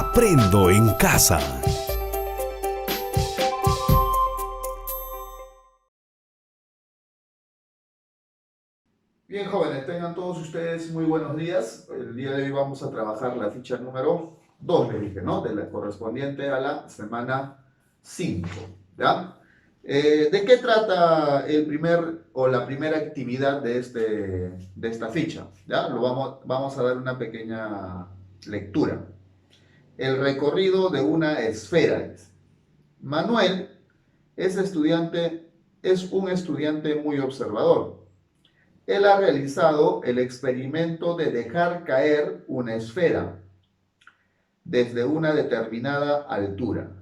Aprendo en casa. Bien, jóvenes, tengan todos ustedes muy buenos días. El día de hoy vamos a trabajar la ficha número 2, le dije, ¿no? De la correspondiente a la semana 5, ¿ya? ¿De qué trata la primera actividad de esta ficha? ¿Ya? Vamos a dar una pequeña lectura. El recorrido de una esfera. Manuel es un estudiante muy observador. Él ha realizado el experimento de dejar caer una esfera desde una determinada altura,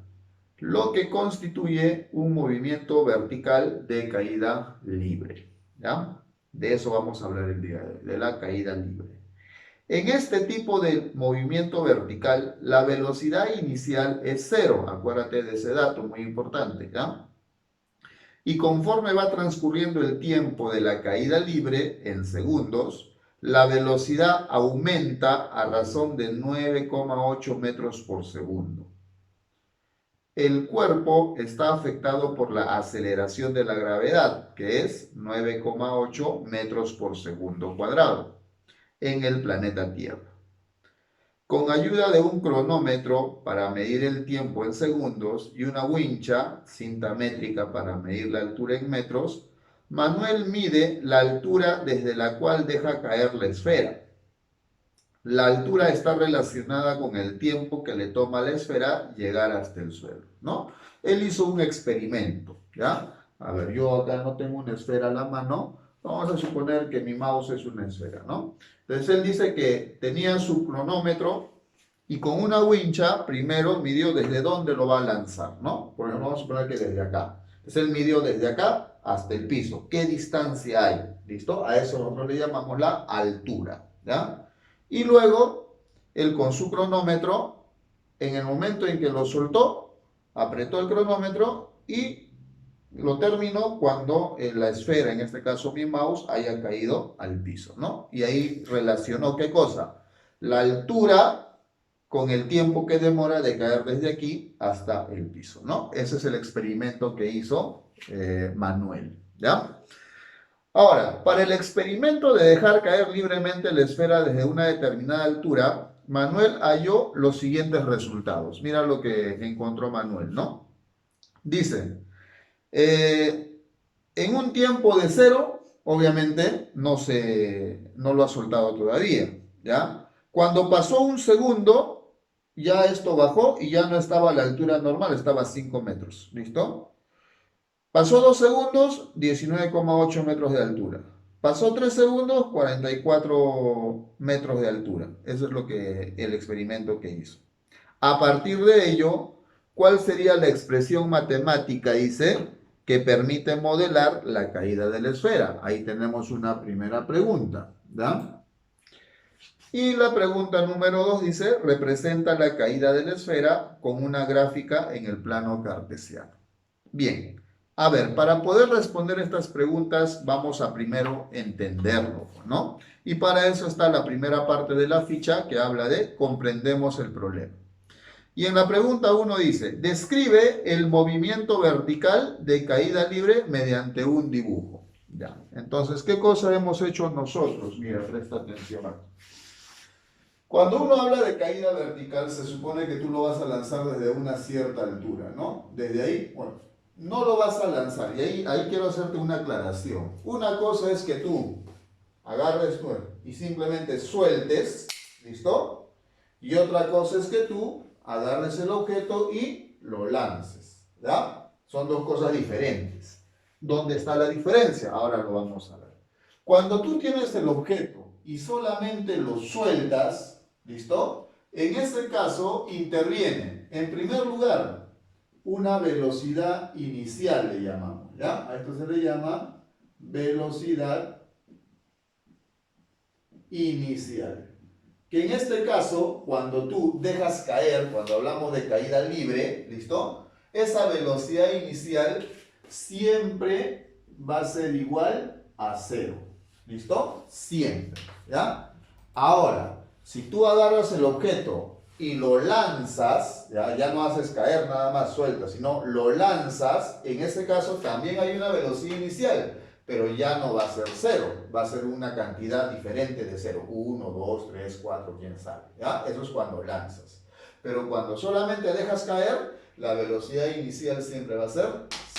lo que constituye un movimiento vertical de caída libre. ¿Ya? De eso vamos a hablar el día de hoy, de la caída libre. En este tipo de movimiento vertical, la velocidad inicial es cero. Acuérdate de ese dato, muy importante, ¿ya? Y conforme va transcurriendo el tiempo de la caída libre en segundos, la velocidad aumenta a razón de 9,8 metros por segundo. El cuerpo está afectado por la aceleración de la gravedad, que es 9,8 metros por segundo cuadrado, en el planeta Tierra. Con ayuda de un cronómetro para medir el tiempo en segundos y una wincha, cinta métrica para medir la altura en metros, Manuel mide la altura desde la cual deja caer la esfera. La altura está relacionada con el tiempo que le toma a la esfera llegar hasta el suelo, ¿no? Él hizo un experimento, ¿ya? A ver, yo acá no tengo una esfera a la mano, vamos a suponer que mi mouse es una esfera, ¿no? Entonces él dice que tenía su cronómetro y con una wincha primero midió desde dónde lo va a lanzar, ¿no? Por ejemplo, vamos a suponer que desde acá. Entonces él midió desde acá hasta el piso. ¿Qué distancia hay? ¿Listo? A eso nosotros le llamamos la altura, ¿ya? Y luego, él con su cronómetro, en el momento en que lo soltó, apretó el cronómetro y lo terminó cuando la esfera, en este caso mi mouse, haya caído al piso, ¿no? Y ahí relacionó, ¿qué cosa? La altura con el tiempo que demora de caer desde aquí hasta el piso, ¿no? Ese es el experimento que hizo Manuel, ¿ya? Ahora, para el experimento de dejar caer libremente la esfera desde una determinada altura, Manuel halló los siguientes resultados. Mira lo que encontró Manuel, ¿no? Dice, en un tiempo de cero, obviamente no lo ha soltado todavía, ¿ya? Cuando pasó un segundo, ya esto bajó y ya no estaba a la altura normal, estaba a 5 metros, ¿listo? Pasó 2 segundos, 19,8 metros de altura. Pasó 3 segundos, 44 metros de altura. Eso es el experimento que hizo. A partir de ello, ¿cuál sería la expresión matemática, dice, que permite modelar la caída de la esfera? Ahí tenemos una primera pregunta, ¿da? Y la pregunta número 2 dice, representa la caída de la esfera con una gráfica en el plano cartesiano. Bien, a ver, para poder responder estas preguntas vamos a primero entenderlo, ¿no? Y para eso está la primera parte de la ficha que habla de comprendemos el problema. Y en la pregunta 1 dice, describe el movimiento vertical de caída libre mediante un dibujo. Ya, entonces, ¿qué cosa hemos hecho nosotros? Mira, presta atención aquí. Cuando uno habla de caída vertical, se supone que tú lo vas a lanzar desde una cierta altura, ¿no? Desde ahí, bueno, no lo vas a lanzar. Y ahí quiero hacerte una aclaración. Una cosa es que tú agarres y simplemente sueltes, ¿listo? Y otra cosa es que tú agarres el objeto y lo lances, ¿ya? Son dos cosas diferentes. ¿Dónde está la diferencia? Ahora lo vamos a ver. Cuando tú tienes el objeto y solamente lo sueltas, ¿listo? En este caso interviene, en primer lugar, una velocidad inicial, le llamamos, ¿ya? A esto se le llama velocidad inicial. Que en este caso, cuando tú dejas caer, cuando hablamos de caída libre, ¿listo? Esa velocidad inicial siempre va a ser igual a cero, ¿listo? Siempre, ¿ya? Ahora, si tú agarras el objeto y lo lanzas, ya no haces caer nada más suelta, sino lo lanzas, en ese caso también hay una velocidad inicial, pero ya no va a ser 0, va a ser una cantidad diferente de 0, 1, 2, 3, 4, quién sabe, ¿ya? Eso es cuando lanzas. Pero cuando solamente dejas caer, la velocidad inicial siempre va a ser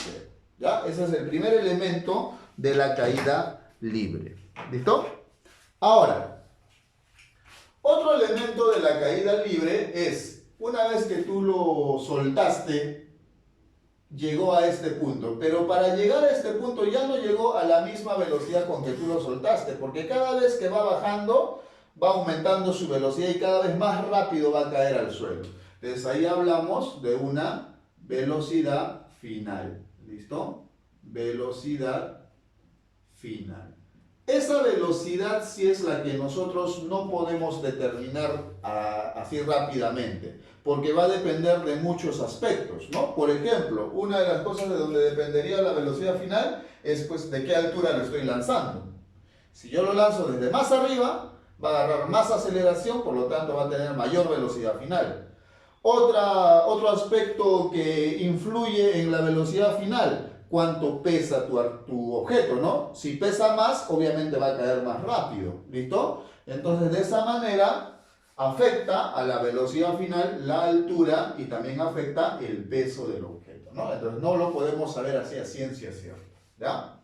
0, ¿ya? Ese es el primer elemento de la caída libre. ¿Listo? Ahora, otro elemento de la caída libre es, una vez que tú lo soltaste, llegó a este punto, pero para llegar a este punto ya no llegó a la misma velocidad con que tú lo soltaste, porque cada vez que va bajando, va aumentando su velocidad y cada vez más rápido va a caer al suelo. Entonces ahí hablamos de una velocidad final. ¿Listo? Velocidad final. Esa velocidad sí es la que nosotros no podemos determinar así rápidamente, porque va a depender de muchos aspectos, ¿no? Por ejemplo, una de las cosas de donde dependería la velocidad final es pues de qué altura lo estoy lanzando. Si yo lo lanzo desde más arriba, va a agarrar más aceleración, por lo tanto va a tener mayor velocidad final. Otro aspecto que influye en la velocidad final, cuánto pesa tu objeto, ¿no? Si pesa más, obviamente va a caer más rápido, ¿listo? Entonces, de esa manera, afecta a la velocidad final la altura y también afecta el peso del objeto, ¿no? Entonces, no lo podemos saber así a ciencia cierta, ¿ya?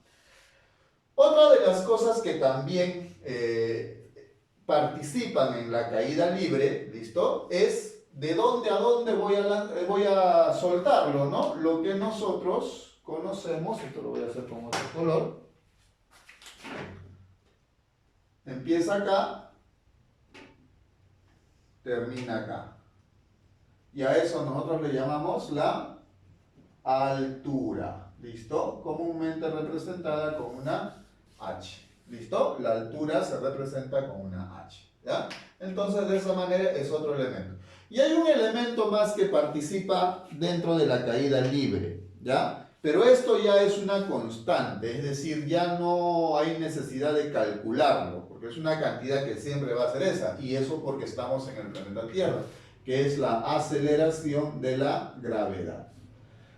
Otra de las cosas que también participan en la caída libre, ¿listo? Es de dónde a dónde voy a soltarlo, ¿no? Lo que nosotros conocemos, esto lo voy a hacer con otro color, empieza acá, termina acá. Y a eso nosotros le llamamos la altura, ¿listo? Comúnmente representada con una H, ¿listo? La altura se representa con una H, ¿ya? Entonces, de esa manera es otro elemento. Y hay un elemento más que participa dentro de la caída libre, ¿ya? Pero esto ya es una constante, es decir, ya no hay necesidad de calcularlo, porque es una cantidad que siempre va a ser esa, y eso porque estamos en el planeta Tierra, que es la aceleración de la gravedad.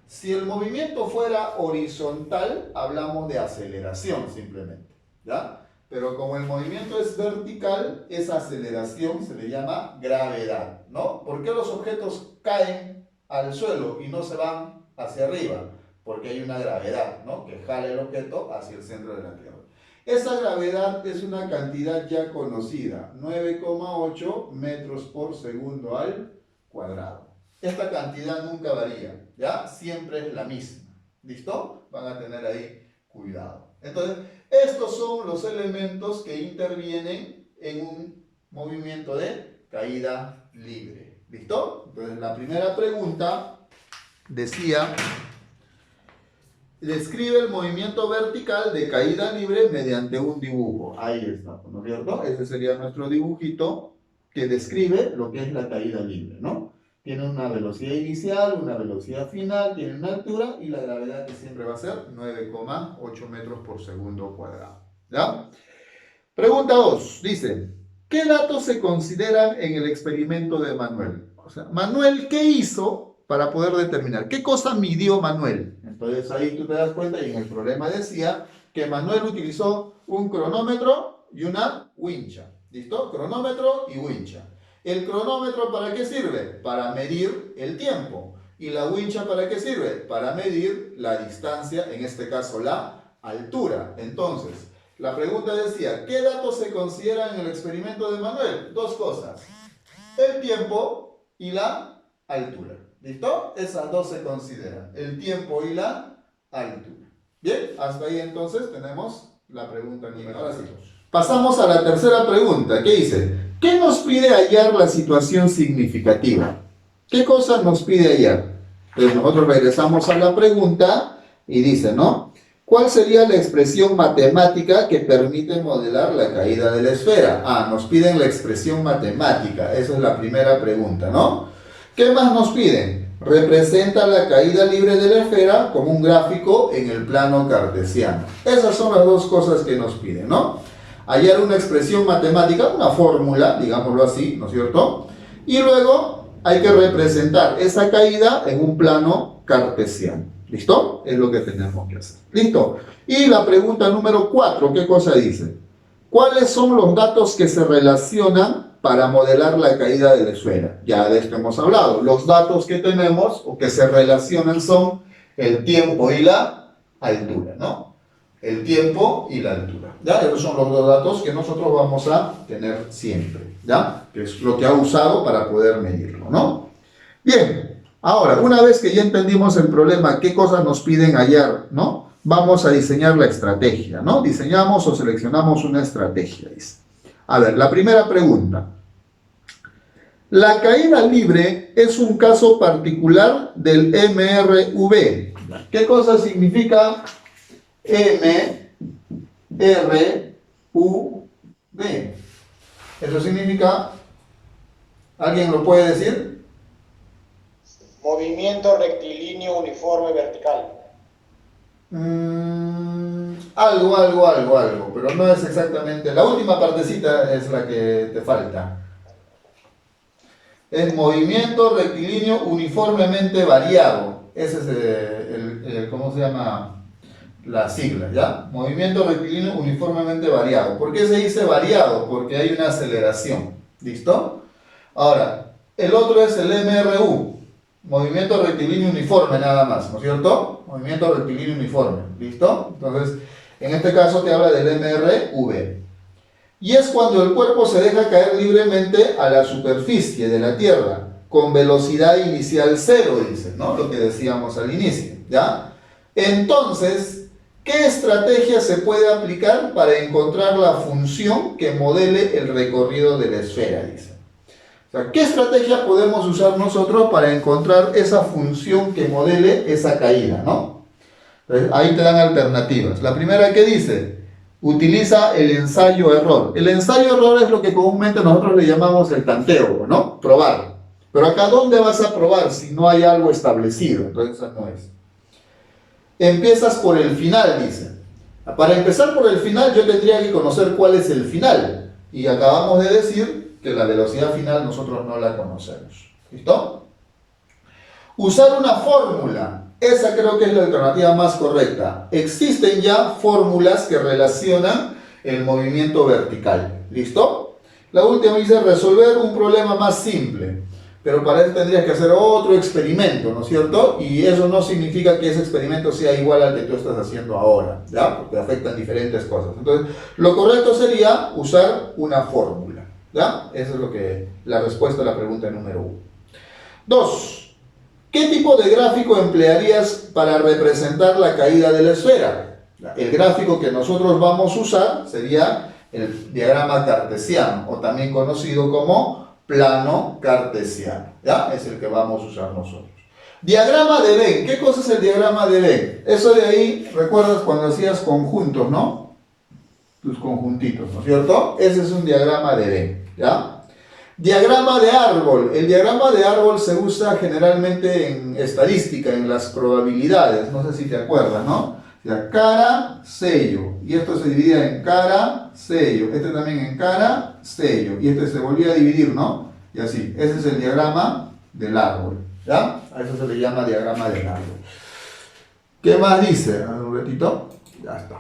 Si el movimiento fuera horizontal, hablamos de aceleración simplemente, ¿ya? Pero como el movimiento es vertical, esa aceleración se le llama gravedad, ¿no? ¿Por qué los objetos caen al suelo y no se van hacia arriba? Porque hay una gravedad, ¿no? Que jala el objeto hacia el centro de la Tierra. Esa gravedad es una cantidad ya conocida, 9,8 metros por segundo al cuadrado. Esta cantidad nunca varía, ¿ya? Siempre es la misma, ¿listo? Van a tener ahí cuidado. Entonces, estos son los elementos que intervienen en un movimiento de caída libre, ¿listo? Entonces, la primera pregunta decía: describe el movimiento vertical de caída libre mediante un dibujo. Ahí está, ¿no es cierto? Ese sería nuestro dibujito que describe lo que es la caída libre, ¿no? Tiene una velocidad inicial, una velocidad final, tiene una altura y la gravedad que siempre va a ser 9,8 metros por segundo cuadrado, ¿ya? Pregunta 2, dice: ¿qué datos se consideran en el experimento de Manuel? O sea, Manuel, ¿qué hizo para poder determinar? ¿Qué cosa midió Manuel? Entonces ahí tú te das cuenta, y en el problema decía que Manuel utilizó un cronómetro y una wincha. ¿Listo? Cronómetro y wincha. ¿El cronómetro para qué sirve? Para medir el tiempo. ¿Y la wincha para qué sirve? Para medir la distancia, en este caso la altura. Entonces, la pregunta decía: ¿qué datos se consideran en el experimento de Manuel? Dos cosas: el tiempo y la altura. ¿Listo? Esas dos se consideran, el tiempo y la altura. Bien, hasta ahí entonces tenemos la pregunta número 2. Pasamos a la tercera pregunta. ¿Qué dice? ¿Qué nos pide hallar la situación significativa? ¿Qué cosa nos pide hallar? Entonces nosotros regresamos a la pregunta y dice, ¿no? ¿Cuál sería la expresión matemática que permite modelar la caída de la esfera? Ah, nos piden la expresión matemática. Esa es la primera pregunta, ¿no? ¿Qué más nos piden? Representa la caída libre de la esfera como un gráfico en el plano cartesiano. Esas son las dos cosas que nos piden, ¿no? Hallar una expresión matemática, una fórmula, digámoslo así, ¿no es cierto?, Y luego hay que representar esa caída en un plano cartesiano. ¿Listo? Es lo que tenemos que hacer. ¿Listo? Y la pregunta número 4, ¿qué cosa dice? ¿Cuáles son los datos que se relacionan para modelar la caída de la esfera? Ya de esto hemos hablado. Los datos que tenemos o que se relacionan son el tiempo y la altura, ¿no? El tiempo y la altura. ¿Ya? Esos son los dos datos que nosotros vamos a tener siempre, ¿ya? Que es lo que ha usado para poder medirlo, ¿no? Bien, ahora, una vez que ya entendimos el problema, qué cosas nos piden hallar, ¿no? Vamos a diseñar la estrategia, ¿no? Diseñamos o seleccionamos una estrategia, dice. A ver, la primera pregunta. La caída libre es un caso particular del MRV. ¿Qué cosa significa MRV? Eso significa, ¿alguien lo puede decir? Movimiento rectilíneo uniforme vertical. Algo, pero no es exactamente. La última partecita es la que te falta. Es movimiento rectilíneo uniformemente variado. Ese es ¿cómo se llama? La sigla, ¿ya? Movimiento rectilíneo uniformemente variado. ¿Por qué se dice variado? Porque hay una aceleración. ¿Listo? Ahora, el otro es el MRU. Movimiento rectilíneo uniforme nada más, ¿no es cierto? Movimiento rectilíneo uniforme. ¿Listo? Entonces, en este caso te habla del MRV. Y es cuando el cuerpo se deja caer libremente a la superficie de la Tierra, con velocidad inicial cero, dice, ¿no? Lo que decíamos al inicio, ¿ya? Entonces, ¿qué estrategia se puede aplicar para encontrar la función que modele el recorrido de la esfera, dice? O sea, ¿qué estrategia podemos usar nosotros para encontrar esa función que modele esa caída, ¿no? Entonces, ahí te dan alternativas. La primera, ¿qué dice? Utiliza el ensayo-error. El ensayo-error es lo que comúnmente nosotros le llamamos el tanteo, ¿no? Probar. Pero acá, ¿dónde vas a probar si no hay algo establecido? Entonces, esa no es. Empiezas por el final, dice. Para empezar por el final, yo tendría que conocer cuál es el final. Y acabamos de decir que la velocidad final nosotros no la conocemos. ¿Listo? Usar una fórmula. Esa creo que es la alternativa más correcta. Existen ya fórmulas que relacionan el movimiento vertical. ¿Listo? La última dice resolver un problema más simple. Pero para eso tendrías que hacer otro experimento, ¿no es cierto? Y eso no significa que ese experimento sea igual al que tú estás haciendo ahora, ¿ya? Porque afectan diferentes cosas. Entonces, lo correcto sería usar una fórmula, ¿ya? Esa es la respuesta a la pregunta número 1. 2. ¿Qué tipo de gráfico emplearías para representar la caída de la esfera? El gráfico que nosotros vamos a usar sería el diagrama cartesiano, o también conocido como plano cartesiano, ¿ya? Es el que vamos a usar nosotros. Diagrama de Venn. ¿Qué cosa es el diagrama de Venn? Eso de ahí, ¿recuerdas cuando hacías conjuntos, no? Tus conjuntitos, ¿no es cierto? Ese es un diagrama de Venn, ¿ya? Diagrama de árbol. El diagrama de árbol se usa generalmente en estadística, en las probabilidades. No sé si te acuerdas, ¿no? O sea, cara, sello. Y esto se dividía en cara, sello. Este también en cara, sello. Y este se volvía a dividir, ¿no? Y así. Ese es el diagrama del árbol. ¿Ya? A eso se le llama diagrama del árbol. ¿Qué más dice? A ver un ratito. Ya está.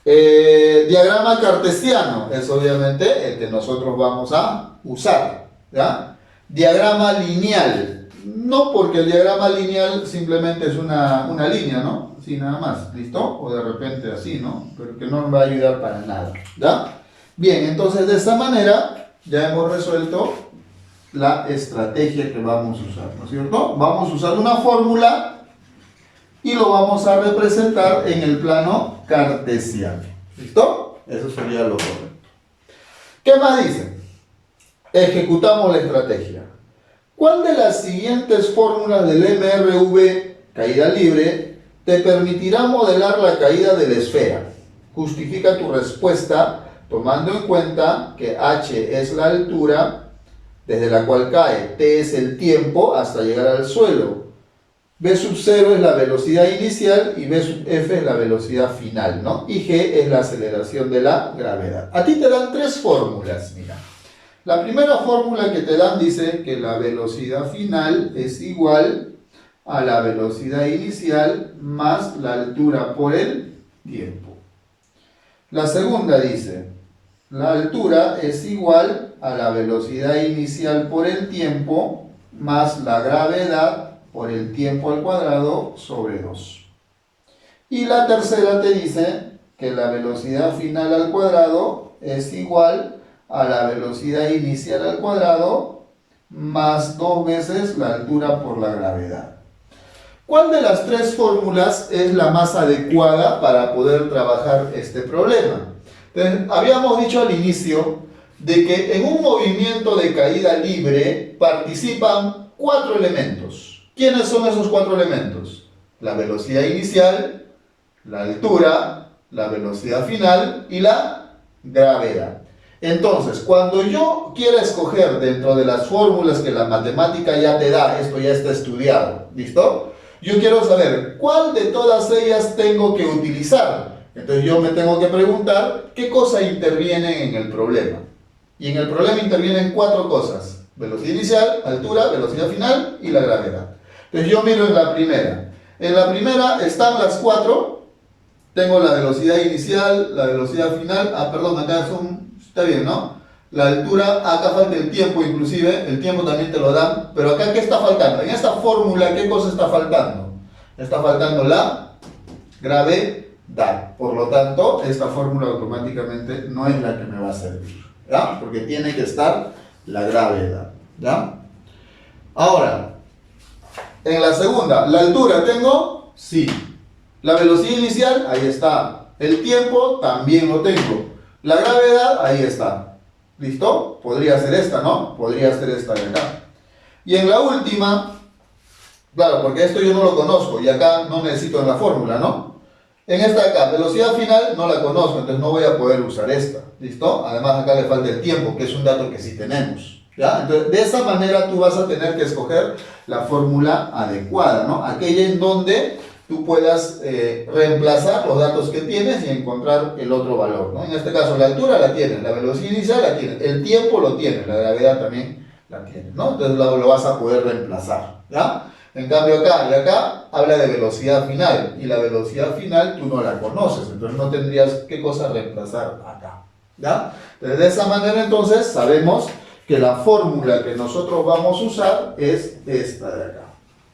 Diagrama cartesiano es obviamente el que nosotros vamos a usar, ¿ya? Diagrama lineal, no porque el diagrama lineal simplemente es una línea, ¿no? Así nada más, ¿listo? O de repente así, ¿no? Pero que no nos va a ayudar para nada, ¿ya? Bien, entonces de esta manera ya hemos resuelto la estrategia que vamos a usar, ¿no es cierto? Vamos a usar una fórmula y lo vamos a representar en el plano cartesiano. ¿Listo? Eso sería lo correcto. ¿Qué más dice? Ejecutamos la estrategia. ¿Cuál de las siguientes fórmulas del MRV, caída libre, te permitirá modelar la caída de la esfera? Justifica tu respuesta tomando en cuenta que h es la altura desde la cual cae, t es el tiempo hasta llegar al suelo, v sub 0 es la velocidad inicial y v sub f es la velocidad final, ¿no? Y g es la aceleración de la gravedad. A ti te dan tres fórmulas, mira. La primera fórmula que te dan dice que la velocidad final es igual a la velocidad inicial más la altura por el tiempo. La segunda dice, la altura es igual a la velocidad inicial por el tiempo más la gravedad por el tiempo al cuadrado sobre 2. Y la tercera te dice que la velocidad final al cuadrado es igual a la velocidad inicial al cuadrado más 2 veces la altura por la gravedad. ¿Cuál de las tres fórmulas es la más adecuada para poder trabajar este problema? Entonces, habíamos dicho al inicio de que en un movimiento de caída libre participan 4 elementos. ¿Quiénes son esos 4 elementos? La velocidad inicial, la altura, la velocidad final y la gravedad. Entonces, cuando yo quiera escoger dentro de las fórmulas que la matemática ya te da, esto ya está estudiado, ¿listo? Yo quiero saber cuál de todas ellas tengo que utilizar. Entonces yo me tengo que preguntar qué cosa interviene en el problema. Y en el problema intervienen 4 cosas: velocidad inicial, altura, velocidad final y la gravedad. Entonces yo miro en la primera. En la primera están las 4. Tengo la velocidad inicial, la velocidad final. Perdón, acá está bien, ¿no? La altura, acá falta el tiempo inclusive, el tiempo también te lo dan, pero acá ¿qué está faltando? En esta fórmula, ¿qué cosa está faltando? Está faltando la gravedad. Por lo tanto, esta fórmula automáticamente no es la que me va a servir, ¿ya? Porque tiene que estar la gravedad, ¿ya? Ahora, en la segunda, ¿la altura tengo? Sí. La velocidad inicial, ahí está. El tiempo, también lo tengo. La gravedad, ahí está. ¿Listo? Podría ser esta, ¿no? Podría ser esta de acá. Y en la última, claro, porque esto yo no lo conozco y acá no necesito en la fórmula, ¿no? En esta de acá, velocidad final, no la conozco, entonces no voy a poder usar esta. ¿Listo? Además acá le falta el tiempo, que es un dato que sí tenemos. ¿Ya? Entonces, de esa manera tú vas a tener que escoger la fórmula adecuada, ¿no? Aquella en donde tú puedas reemplazar los datos que tienes y encontrar el otro valor, ¿no? En este caso, la altura la tienes, la velocidad inicial la tienes, el tiempo lo tienes, la gravedad también la tienes, ¿no? Entonces lo vas a poder reemplazar, ¿ya? En cambio acá y acá habla de velocidad final, y la velocidad final tú no la conoces, entonces no tendrías qué cosa reemplazar acá, ¿ya? Entonces, de esa manera entonces sabemos que la fórmula que nosotros vamos a usar es esta de acá,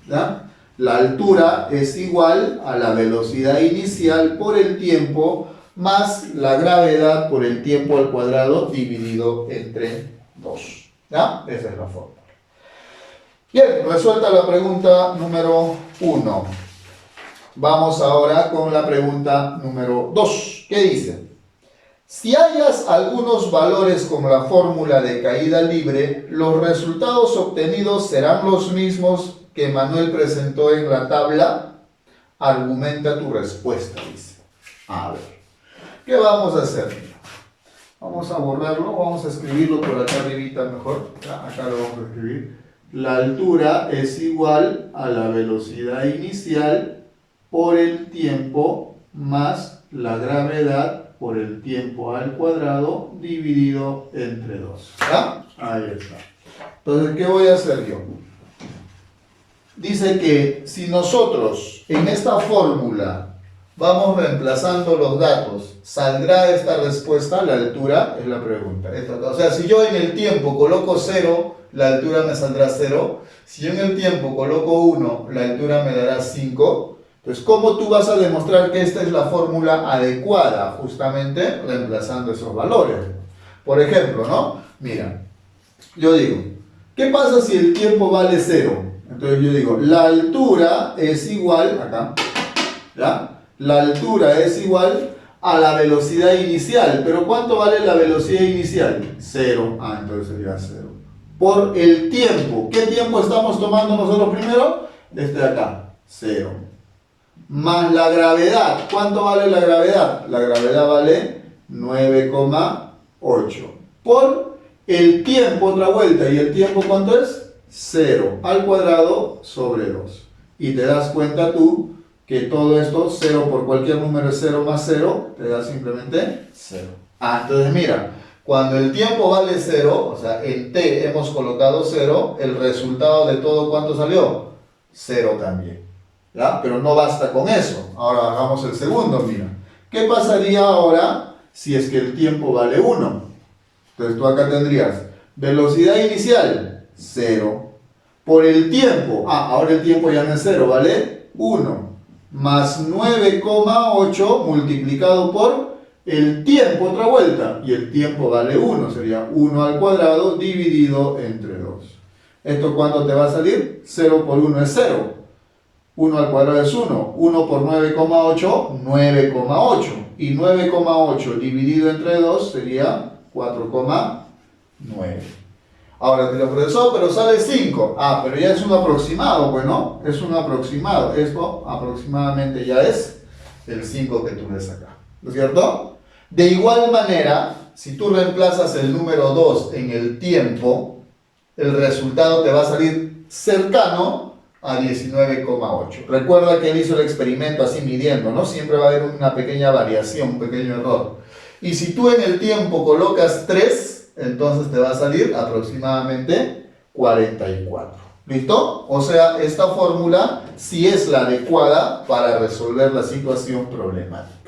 ¿ya? La altura es igual a la velocidad inicial por el tiempo más la gravedad por el tiempo al cuadrado dividido entre 2. ¿Ya? Esa es la fórmula. Bien, resuelta la pregunta número 1. Vamos ahora con la pregunta número 2. ¿Qué dice? Si hallas algunos valores con la fórmula de caída libre, los resultados obtenidos serán los mismos que Manuel presentó en la tabla. Argumenta tu respuesta, dice. A ver, ¿qué vamos a hacer? Vamos a borrarlo, vamos a escribirlo por acá arribita mejor. Acá lo vamos a escribir. La altura es igual a la velocidad inicial por el tiempo más la gravedad por el tiempo al cuadrado dividido entre 2. ¿Ya? Ahí está. Entonces, ¿qué voy a hacer yo? Dice que si nosotros en esta fórmula vamos reemplazando los datos, ¿saldrá esta respuesta? La altura es la pregunta. O sea, si yo en el tiempo coloco 0, la altura me saldrá 0. Si yo en el tiempo coloco 1, la altura me dará 5. Entonces, ¿cómo tú vas a demostrar que esta es la fórmula adecuada? Justamente reemplazando esos valores. Por ejemplo, ¿no? Mira, yo digo, ¿qué pasa si el tiempo vale 0? Entonces yo digo, la altura es igual, acá, ¿ya? La altura es igual a la velocidad inicial. ¿Pero cuánto vale la velocidad inicial? 0. Entonces sería 0. Por el tiempo. ¿Qué tiempo estamos tomando nosotros primero? Este de acá, 0. Más la gravedad. ¿Cuánto vale la gravedad? La gravedad vale 9,8. Por el tiempo, otra vuelta. ¿Y el tiempo cuánto es? 0 al cuadrado sobre 2. Y te das cuenta tú que todo esto, 0 por cualquier número es 0 más 0, te da simplemente 0. Entonces mira, Cuando el tiempo vale 0, o sea, en t hemos colocado 0, el resultado de todo, ¿cuánto salió? 0 también. ¿Ya? Pero no basta con eso. Ahora hagamos el segundo, mira. ¿Qué pasaría ahora si es que el tiempo vale 1? Entonces tú acá tendrías velocidad inicial, 0. Por el tiempo, ahora el tiempo ya no es 0, ¿vale? 1. Más 9,8 multiplicado por el tiempo, otra vuelta. Y el tiempo vale 1, sería 1 al cuadrado dividido entre 2. ¿Esto cuánto te va a salir? 0 por 1 es 0. 1 al cuadrado es 1. 1 por 9,8, 9,8. Y 9,8 dividido entre 2 sería 4,9. Ahora te lo procesó, pero sale 5. Pero ya es un aproximado, pues, ¿no? Es un aproximado. Esto aproximadamente ya es el 5 que tú ves acá. ¿No es cierto? De igual manera, si tú reemplazas el número 2 en el tiempo, el resultado te va a salir cercano a 19,8. Recuerda que él hizo el experimento así midiendo, ¿no? Siempre va a haber una pequeña variación, un pequeño error. Y si tú en el tiempo colocas 3, entonces te va a salir aproximadamente 44. ¿Listo? O sea, esta fórmula sí es la adecuada para resolver la situación problemática.